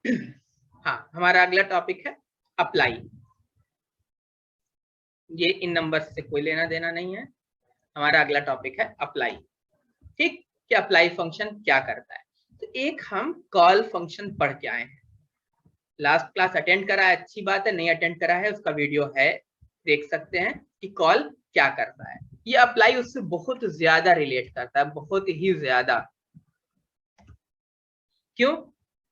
हाँ, हमारा अगला टॉपिक है अप्लाई। ये इन नंबर से कोई लेना देना नहीं है। हमारा अगला टॉपिक है अप्लाई। ठीक, कि अप्लाई फंक्शन क्या करता है। तो एक हम कॉल फंक्शन पढ़ के आए हैं। लास्ट क्लास अटेंड करा है, अच्छी बात है। नहीं अटेंड करा है, उसका वीडियो है, देख सकते हैं कि कॉल क्या करता है। ये अप्लाई उससे बहुत ज्यादा रिलेट करता है, बहुत ही ज्यादा। क्यों?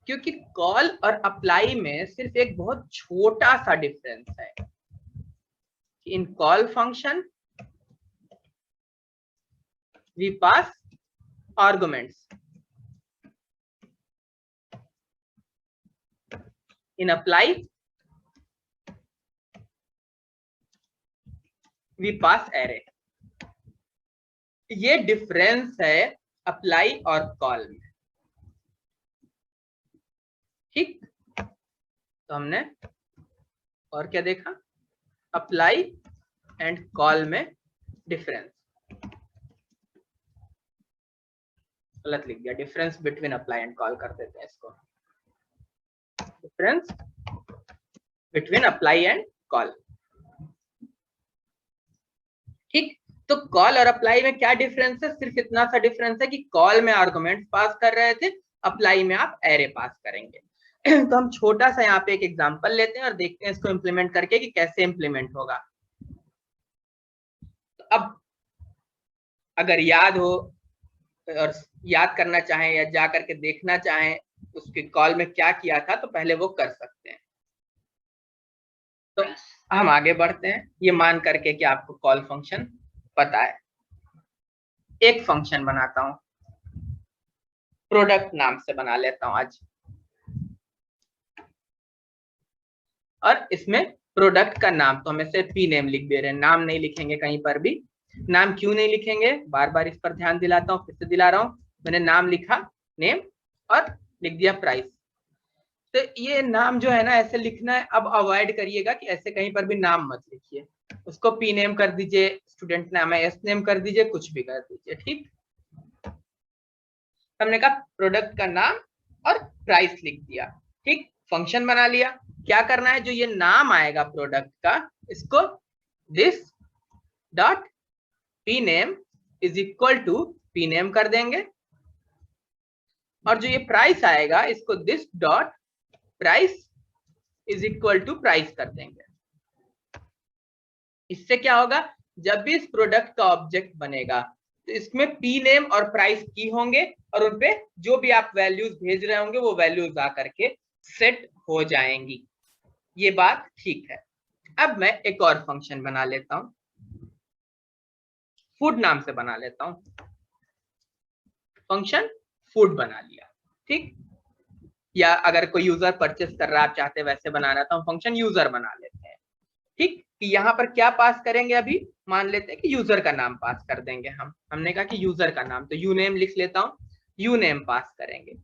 क्योंकि कॉल और अप्लाई में सिर्फ एक बहुत छोटा सा डिफरेंस है। In call function we pass arguments, in apply we pass array. ये डिफरेंस है अप्लाई और कॉल में। ठीक, तो हमने और क्या देखा? अप्लाई एंड कॉल में डिफरेंस। गलत लिख दिया, difference between apply and call कर देते हैं इसको। Difference between apply and call. ठीक, तो कॉल और अप्लाई में क्या डिफरेंस है? सिर्फ इतना सा डिफरेंस है कि कॉल में आर्गुमेंट पास कर रहे थे, अप्लाई में आप एरे पास करेंगे। तो हम छोटा सा यहाँ पे एक एग्जांपल लेते हैं और देखते हैं इसको इम्प्लीमेंट करके कि कैसे इम्प्लीमेंट होगा। तो अब अगर याद हो और याद करना चाहें या जा करके देखना चाहें उसके कॉल में क्या किया था, तो पहले वो कर सकते हैं। तो हम आगे बढ़ते हैं ये मान करके कि आपको कॉल फंक्शन पता है। एक फंक्शन बनाता हूं, प्रोडक्ट नाम से बना लेता हूं आज। और इसमें प्रोडक्ट का नाम तो हम इसे पी नेम लिख दे रहे हैं, नाम नहीं लिखेंगे कहीं पर भी। नाम क्यों नहीं लिखेंगे, बार बार इस पर ध्यान दिलाता हूँ, फिर से दिला रहा हूँ। मैंने नाम लिखा नेम और लिख दिया प्राइस। तो ये नाम जो है ना ऐसे लिखना है। अब अवॉइड करिएगा कि ऐसे कहीं पर भी नाम मत लिखिए, उसको पी नेम कर दीजिए, स्टूडेंट नाम है एस नेम कर दीजिए, कुछ भी कर दीजिए। ठीक, हमने कहा प्रोडक्ट का नाम और प्राइस लिख दिया। ठीक, फंक्शन बना लिया। क्या करना है, जो ये नाम आएगा प्रोडक्ट का, इसको this dot P name is equal to P name कर देंगे। और जो ये प्राइस आएगा, इसको this dot price is equal to price कर देंगे। इससे क्या होगा, जब भी इस प्रोडक्ट का ऑब्जेक्ट बनेगा तो इसमें पी नेम और प्राइस की होंगे और उनपे जो भी आप वैल्यूज भेज रहे होंगे वो वैल्यूज आकर के सेट हो जाएंगी। ये बात ठीक है। अब मैं एक और फंक्शन बना लेता हूं, फूड नाम से बना लेता हूं। फंक्शन फूड बना लिया। ठीक, या अगर कोई यूजर परचेस कर रहा है, आप चाहते हैं वैसे बनाना, तो हम फंक्शन यूजर बना लेते हैं। ठीक, कि यहाँ पर क्या पास करेंगे, अभी मान लेते हैं कि यूजर का नाम पास कर देंगे। हमने कहा कि यूजर का नाम, तो यू नेम लिख लेता हूँ, यू नेम पास करेंगे।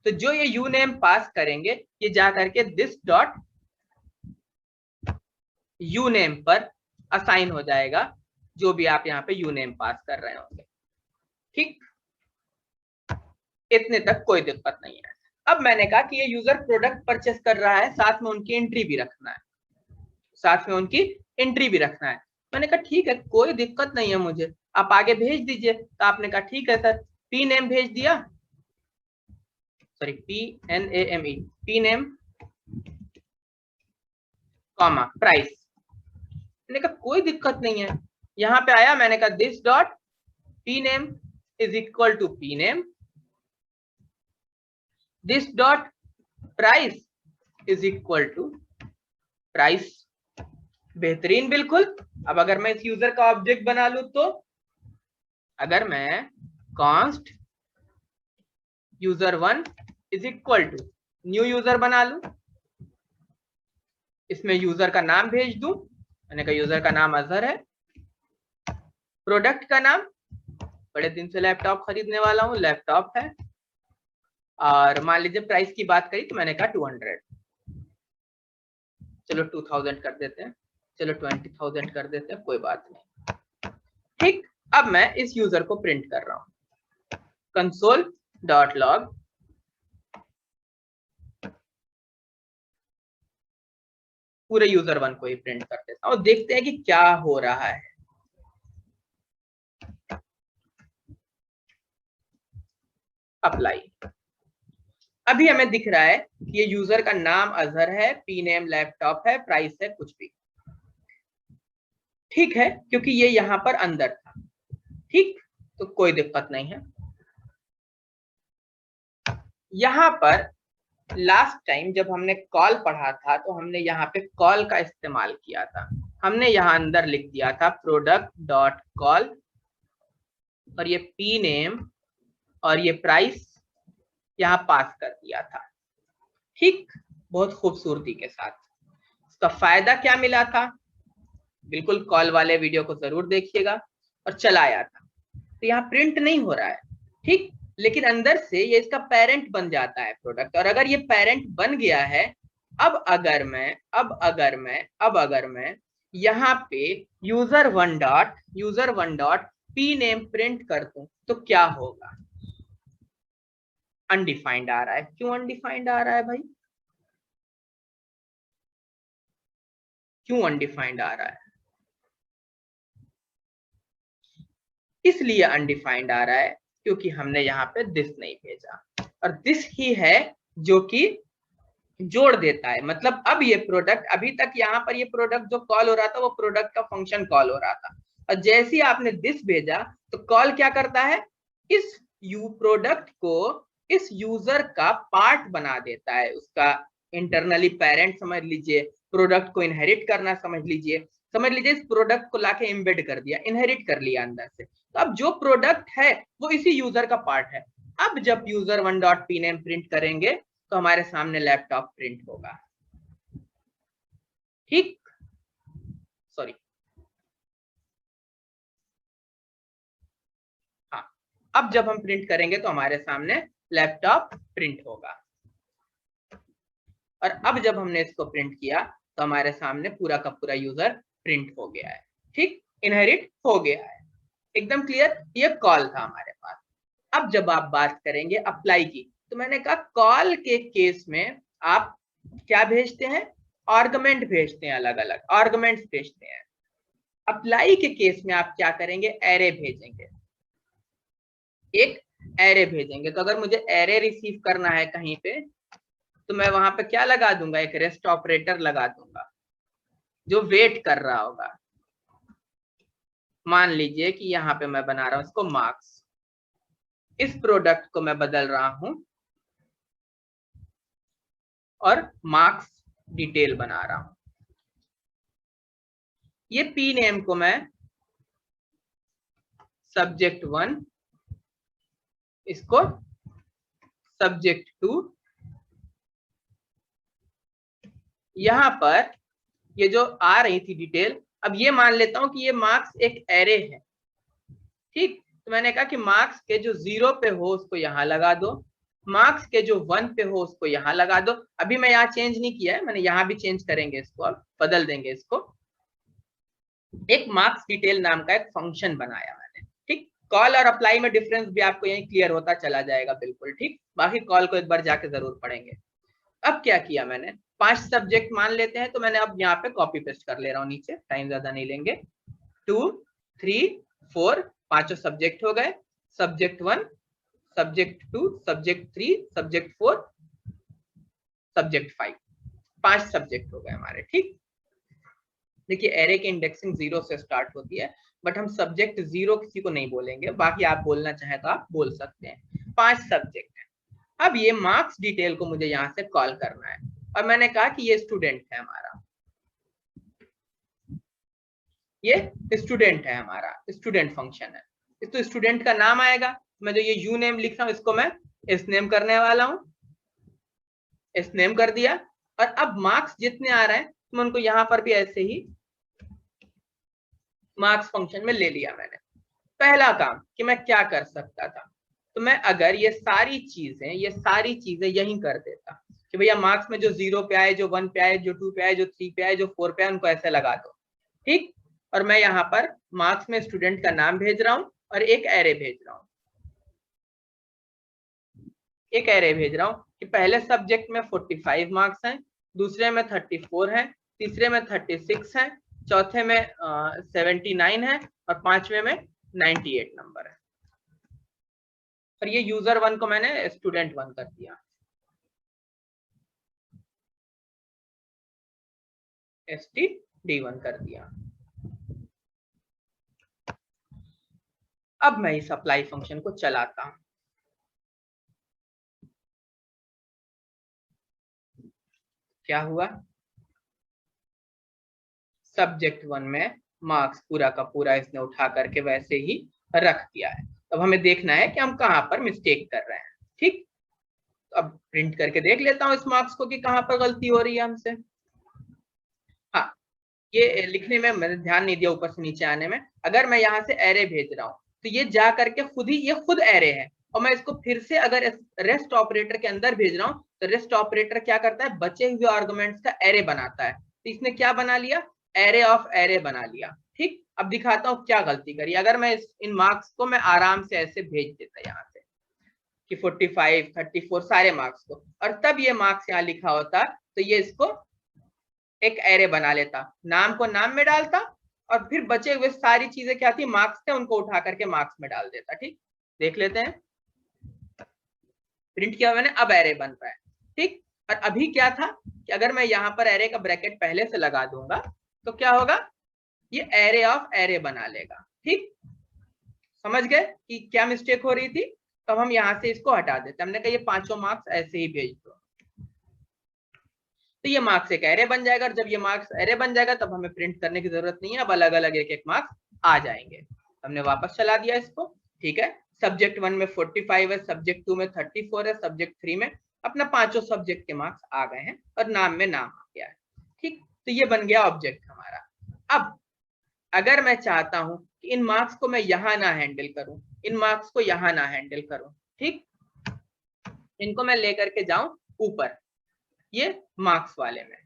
तो जो ये यू नेम पास करेंगे, ये जा करके दिस डॉट यू नेम पर असाइन हो जाएगा, जो भी आप यहाँ पे यू नेम पास कर रहे होंगे। ठीक, इतने तक कोई दिक्कत नहीं है। अब मैंने कहा कि ये यूजर प्रोडक्ट परचेस कर रहा है, साथ में उनकी एंट्री भी रखना है, साथ में उनकी एंट्री भी रखना है। मैंने कहा ठीक है, कोई दिक्कत नहीं है मुझे, आप आगे भेज दीजिए। तो आपने कहा ठीक है सर, पी नेम भेज दिया, sorry PNAME, P name comma price. मैंने कहा कोई दिक्कत नहीं है। यहाँ पे आया, मैंने कहा this dot P name is equal to P name, this dot price is equal to price. बेहतरीन, बिल्कुल। अब अगर मैं इस यूजर का ऑब्जेक्ट बना लूं, तो अगर मैं const user1 is equal to new user बना लूं, इसमें यूजर का नाम भेज दूं, मैंने कहा यूजर का नाम अजहर है, प्रोडक्ट का नाम, बड़े दिन से लैपटॉप खरीदने वाला हूं, लैपटॉप है, और मान लीजिए प्राइस की बात करी तो मैंने कहा 200, चलो 2000 कर देते हैं, चलो 20,000 कर देते हैं, कोई बात नहीं। ठीक, अब मैं इस यूजर को प्रिंट कर रहा हूं, console.log पूरे यूजर वन को ही प्रिंट कर देता हूँ और देखते हैं कि क्या हो रहा है। अप्लाई। अभी हमें दिख रहा है कि ये यूजर का नाम अजहर है, पी नेम लैपटॉप है, प्राइस है कुछ भी, ठीक है, क्योंकि ये यहाँ पर अंदर था। ठीक, तो कोई दिक्कत नहीं है। यहाँ पर लास्ट टाइम जब हमने कॉल पढ़ा था तो हमने यहाँ पे कॉल का इस्तेमाल किया था। हमने यहाँ अंदर लिख दिया था प्रोडक्ट डॉट कॉल और ये पी नेम और ये प्राइस यहाँ पास कर दिया था। ठीक, बहुत खूबसूरती के साथ। इसका फायदा क्या मिला था, बिल्कुल कॉल वाले वीडियो को जरूर देखिएगा। और चलाया था तो यहाँ प्रिंट नहीं हो रहा है, ठीक, लेकिन अंदर से ये इसका पेरेंट बन जाता है प्रोडक्ट। और अगर ये पेरेंट बन गया है, अब अगर मैं यहाँ पे user one dot P name print कर दूं तो क्या होगा? अनडिफाइंड आ रहा है। क्यों अनडिफाइंड आ रहा है भाई? क्यों अनडिफाइंड आ रहा है? इसलिए अनडिफाइंड आ रहा है क्योंकि हमने यहाँ पे दिस नहीं भेजा, और दिस ही है जो कि जोड़ देता है। मतलब अब ये प्रोडक्ट, अभी तक यहाँ पर ये प्रोडक्ट जो कॉल हो रहा था वो प्रोडक्ट का फंक्शन कॉल हो रहा था, और जैसे ही आपने दिस भेजा तो कॉल क्या करता है, इस प्रोडक्ट को इस यूजर का पार्ट बना देता है, उसका इंटरनली पेरेंट समझ लीजिए, प्रोडक्ट को इनहेरिट करना समझ लीजिए इस प्रोडक्ट को लाके एम्बेड कर दिया, इनहेरिट कर लिया अंदर से। तो अब जो प्रोडक्ट है वो इसी यूजर का पार्ट है। अब जब user one dot P name print करेंगे तो हमारे सामने लैपटॉप प्रिंट होगा। ठीक, सॉरी, हाँ, अब जब हम प्रिंट करेंगे तो हमारे सामने लैपटॉप प्रिंट होगा। और अब जब हमने इसको प्रिंट किया तो हमारे सामने पूरा का पूरा यूजर प्रिंट हो गया है। ठीक, इनहेरिट हो गया है। एकदम क्लियर, ये कॉल था हमारे पास। अब जब आप बात करेंगे अप्लाई की, तो मैंने कहा कॉल के केस में आप क्या भेजते हैं, आर्गुमेंट भेजते हैं, अलग अलग आर्गुमेंट्स भेजते हैं। अप्लाई के केस में आप क्या करेंगे, एरे भेजेंगे, एक एरे भेजेंगे। तो अगर मुझे एरे रिसीव करना है कहीं पे तो मैं वहां पे क्या लगा दूंगा, एक रेस्ट ऑपरेटर लगा दूंगा जो वेट कर रहा होगा। मान लीजिए कि यहाँ पे मैं बना रहा हूं इसको मार्क्स, इस प्रोडक्ट को मैं बदल रहा हूं और मार्क्स डिटेल बना रहा हूं। ये पी नेम को मैं सब्जेक्ट वन, इसको सब्जेक्ट टू, यहां पर ये जो आ रही थी डिटेल, अब ये मान लेता हूं कि ये मार्क्स एक एरे है। ठीक, तो मैंने कहा कि मार्क्स के जो 0 पे हो उसको यहां लगा दो, मार्क्स के जो 1 पे हो उसको यहां लगा दो। अभी मैं यहाँ चेंज नहीं किया है, मैंने यहाँ भी चेंज करेंगे इसको, अब बदल देंगे इसको। एक मार्क्स डिटेल नाम का एक फंक्शन बनाया मैंने। ठीक, कॉल और अप्लाई में डिफरेंस भी आपको यही क्लियर होता चला जाएगा बिल्कुल। ठीक, बाकी कॉल को एक बार जाके जरूर पढ़ेंगे। अब क्या किया मैंने, 5 सब्जेक्ट मान लेते हैं, तो मैंने अब यहाँ पे कॉपी पेस्ट कर ले रहा हूँ नीचे, टाइम ज्यादा नहीं लेंगे। 2 3 4 पांचों सब्जेक्ट हो गए, subject 1, subject 2, subject 3, subject 4, subject 5, 5 subject हो गए हमारे। ठीक, देखिए एरे की इंडेक्सिंग 0 से स्टार्ट होती है, बट हम सब्जेक्ट 0 किसी को नहीं बोलेंगे, बाकी आप बोलना चाहे तो आप बोल सकते हैं। 5 सब्जेक्ट है। अब ये मार्क्स डिटेल को मुझे यहाँ से कॉल करना है, और मैंने कहा कि ये स्टूडेंट है हमारा, ये स्टूडेंट है हमारा, स्टूडेंट फंक्शन है। तो स्टूडेंट का नाम आएगा, मैं जो ये यू नेम लिख रहा हूँ इसको मैं एस नेम करने वाला हूँ, एस नेम कर दिया। और अब मार्क्स जितने आ रहे हैं तो मैं उनको यहाँ पर भी ऐसे ही मार्क्स फंक्शन में ले लिया मैंने। पहला काम कि मैं क्या कर सकता था, तो मैं अगर ये सारी चीजें यहीं कर देता कि भैया मार्क्स में जो 0 पे आए, जो 1 पे आए, जो 2 पे आए, जो 3 पे आए, जो 4 पे आए, उनको ऐसे लगा दो। ठीक, और मैं यहाँ पर मार्क्स में स्टूडेंट का नाम भेज रहा हूँ और एक एरे भेज रहा हूँ, कि पहले सब्जेक्ट में 45 मार्क्स हैं, दूसरे में 34 हैं, तीसरे में 36 है, चौथे में 79 है और पांचवे में 98 नंबर है। और ये यूजर 1 को मैंने स्टूडेंट 1 कर दिया, std1 कर दिया। अब मैं इस अप्लाई फंक्शन को चलाता हूं। क्या हुआ, सब्जेक्ट 1 में मार्क्स पूरा का पूरा इसने उठा करके वैसे ही रख दिया है। अब हमें देखना है कि हम कहां पर मिस्टेक कर रहे हैं। ठीक, अब प्रिंट करके देख लेता हूं इस मार्क्स को कि कहां पर गलती हो रही है हमसे। हाँ, ये लिखने में मैंने ध्यान नहीं दिया ऊपर से नीचे आने में। अगर मैं यहाँ से एरे भेज रहा हूँ तो ये जा करके खुद ही ये खुद एरे है, और मैं इसको फिर से अगर रेस्ट ऑपरेटर के अंदर भेज रहा हूँ तो रेस्ट ऑपरेटर क्या करता है, बचे हुए आर्गुमेंट्स का एरे बनाता है। तो इसने क्या बना लिया, एरे ऑफ एरे बना लिया। ठीक, अब दिखाता हूँ क्या गलती करी। अगर मैं इन मार्क्स को मैं आराम से ऐसे भेज देता यहाँ से कि 45, 34 सारे मार्क्स को, और तब ये मार्क्स यहाँ लिखा होता तो ये इसको एक एरे बना लेता, नाम को नाम में डालता और फिर बचे हुए सारी चीजें क्या थी, मार्क्स थे, उनको उठा करके मार्क्स में डाल देता। ठीक, देख लेते हैं, प्रिंट किया मैंने, अब एरे बन रहा है। ठीक, और अभी क्या था कि अगर मैं यहाँ पर एरे का ब्रैकेट पहले से लगा दूंगा तो क्या होगा, ये एरे ऑफ एरे बना लेगा। ठीक, समझ गए कि क्या मिस्टेक हो रही थी। तो हम यहाँ से इसको हटा देते, हमने कहा ये पांचों मार्क्स ऐसे ही भेज दो, तो ये मार्क्स एक एरे बन जाएगा। और जब ये मार्क्स एरे बन जाएगा तब हमें प्रिंट करने की जरूरत नहीं है, अब अलग अलग एक एक मार्क्स आ जाएंगे। हमने वापस चला दिया इसको। ठीक है, सब्जेक्ट 1 में 45 है, सब्जेक्ट 2 में 34 है, सब्जेक्ट 3 में अपना पांचों सब्जेक्ट के मार्क्स आ गए हैं और नाम में नाम आ गया है। ठीक, तो ये बन गया ऑब्जेक्ट हमारा। अब अगर मैं चाहता हूं कि इन मार्क्स को मैं यहां ना हैंडल करूं, इन मार्क्स को यहां ना हैंडल करूं, ठीक, इनको मैं लेकर के जाऊं ऊपर ये मार्क्स वाले में।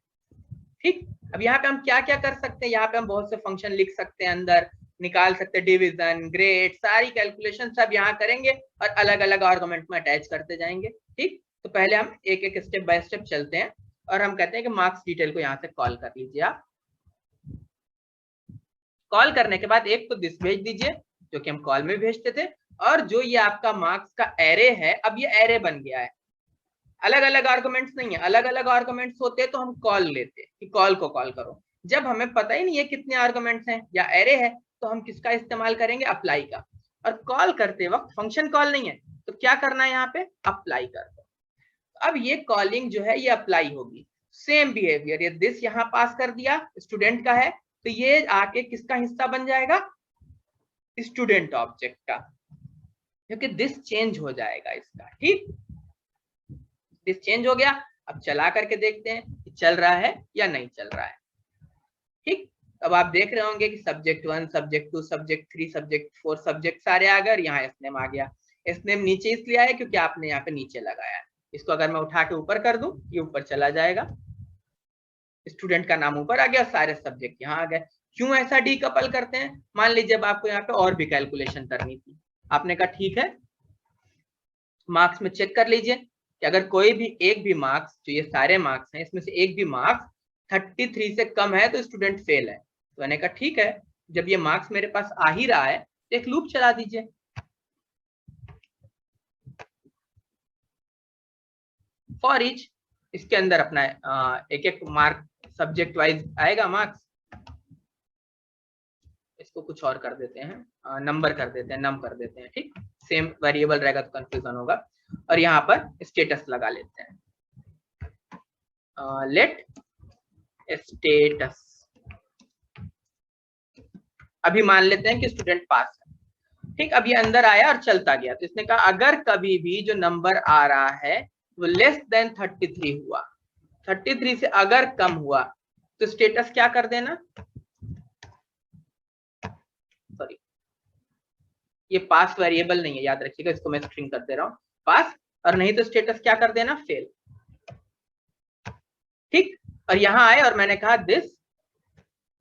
ठीक, अब यहाँ पे हम क्या क्या कर सकते हैं, यहाँ पे हम बहुत से फंक्शन लिख सकते हैं, अंदर निकाल सकते हैं, डिवीजन, ग्रेड, सारी कैलकुलेशन सब यहाँ करेंगे और अलग अलग आर्गुमेंट में अटैच करते जाएंगे। ठीक, तो पहले हम एक एक स्टेप बाय स्टेप चलते हैं और हम कहते हैं कि मार्क्स डिटेल को यहाँ से कॉल कर लीजिए। आप कॉल करने के बाद एक तो दिस भेज दीजिए जो कि हम कॉल में भेजते थे, और जो ये आपका मार्क्स का एरे है अब ये एरे बन गया है। अलग अलग आर्गुमेंट्स नहीं है, अलग अलग आर्गुमेंट्स होते तो हम कॉल लेते कि कॉल को कॉल करो। जब हमें पता ही नहीं है कितने आर्गुमेंट्स हैं या एरे है तो हम किसका इस्तेमाल करेंगे, अप्लाई का। और कॉल करते वक्त फंक्शन कॉल नहीं है तो क्या करना है, यहाँ पे अप्लाई कर दो। अब ये कॉलिंग जो है ये अप्लाई होगी, सेम बिहेवियर, ये दिस यहाँ पास कर दिया स्टूडेंट का है तो ये आके किसका हिस्सा बन जाएगा, स्टूडेंट ऑब्जेक्ट का, क्योंकि दिस चेंज हो जाएगा इसका। ठीक, दिस चेंज हो गया। अब चला करके देखते हैं कि चल रहा है या नहीं चल रहा है। ठीक, अब आप देख रहे होंगे कि subject 1, subject 2, subject 3, subject 4 subject सारे आ गए, यहाँ एसनेम आ गया। एसनेम नीचे इसलिए आया क्योंकि आपने यहाँ पे नीचे लगाया है। इसको अगर मैं उठा के ऊपर कर दूं ये ऊपर चला जाएगा, स्टूडेंट का नाम ऊपर आ गया, सारे सब्जेक्ट यहाँ आ गए। क्यों ऐसा डीकपल करते हैं, मान लीजिए अब आपको यहाँ पे और भी कैलकुलेशन करनी थी, आपने कहा ठीक है मार्क्स में चेक कर लीजिए कि अगर कोई भी एक भी मार्क्स, जो ये सारे मार्क्स हैं इसमें से एक भी मार्क्स 33 से कम है तो स्टूडेंट फेल है। तो मैंने कहा ठीक है, जब ये मार्क्स मेरे पास आ ही रहा है तो एक लूप चला दीजिए। फॉर ईच, इसके अंदर अपना एक एक मार्क सब्जेक्ट वाइज आएगा मार्क्स। इसको कुछ और कर देते हैं, नंबर कर देते हैं, नम कर देते हैं। ठीक, सेम वेरिएबल रहेगा तो कंफ्यूजन होगा। और यहाँ पर स्टेटस लगा लेते हैं, लेट स्टेटस। अभी मान लेते हैं कि स्टूडेंट पास है। ठीक, अब ये अंदर आया और चलता गया तो इसने कहा अगर कभी भी जो नंबर आ रहा है वो लेस देन 33 हुआ, 33 से अगर कम हुआ तो स्टेटस क्या कर देना, सॉरी ये पास वेरिएबल नहीं है, याद रखिएगा, इसको मैं स्ट्रिंग कर दे रहा हूं पास, और नहीं तो स्टेटस क्या कर देना, फेल। ठीक, और यहां आए और मैंने कहा this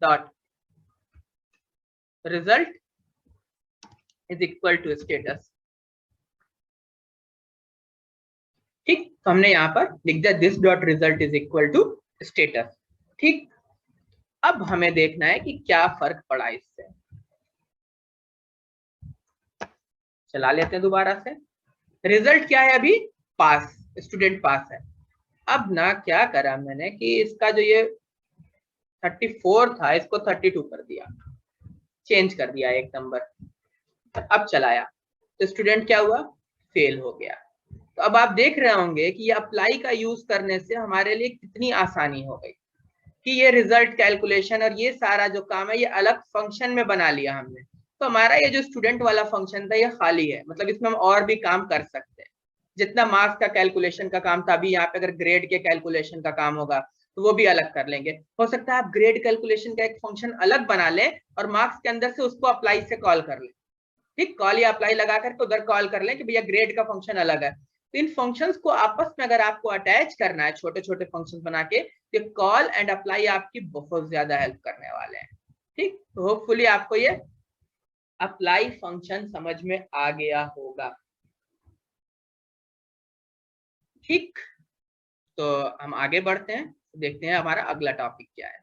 dot result is equal to status. ठीक, तो हमने यहां पर लिख दिया this dot result is equal to status. ठीक, अब हमें देखना है कि क्या फर्क पड़ा इससे। चला लेते हैं दोबारा से। रिजल्ट क्या है अभी? पास, स्टूडेंट पास है। अब ना क्या करा मैंने कि इसका जो ये 34 था इसको 32 कर दिया, चेंज कर दिया एक नंबर। अब चलाया तो स्टूडेंट क्या हुआ? फेल हो गया। तो अब आप देख रहे होंगे कि ये अप्लाई का यूज करने से हमारे लिए कितनी आसानी हो गई कि ये रिजल्ट कैलकुलेशन और ये सारा जो काम है ये अलग फंक्शन में बना लिया हमने। तो हमारा ये जो स्टूडेंट वाला फंक्शन था ये खाली है, मतलब इसमें हम और भी काम कर सकते हैं। जितना मार्क्स का कैलकुलेशन का काम था, अभी यहाँ पे अगर ग्रेड के कैलकुलेशन का काम होगा तो वो भी अलग कर लेंगे। हो सकता है आप ग्रेड कैलकुलेशन का एक फंक्शन अलग बना लें और मार्क्स के अंदर से उसको अप्लाई से कॉल कर लें। ठीक, कॉल या अप्लाई लगा करके उधर कॉल कर लें कि भैया ग्रेड का फंक्शन अलग है। तो इन फंक्शंस को आपस में अगर आपको अटैच करना है छोटे छोटे फंक्शंस बना के, तो कॉल एंड अप्लाई आपकी बहुत ज्यादा हेल्प करने वाले हैं। ठीक, तो होपफुली आपको ये अप्लाई फंक्शन समझ में आ गया होगा। ठीक, तो हम आगे बढ़ते हैं, देखते हैं हमारा अगला टॉपिक क्या है।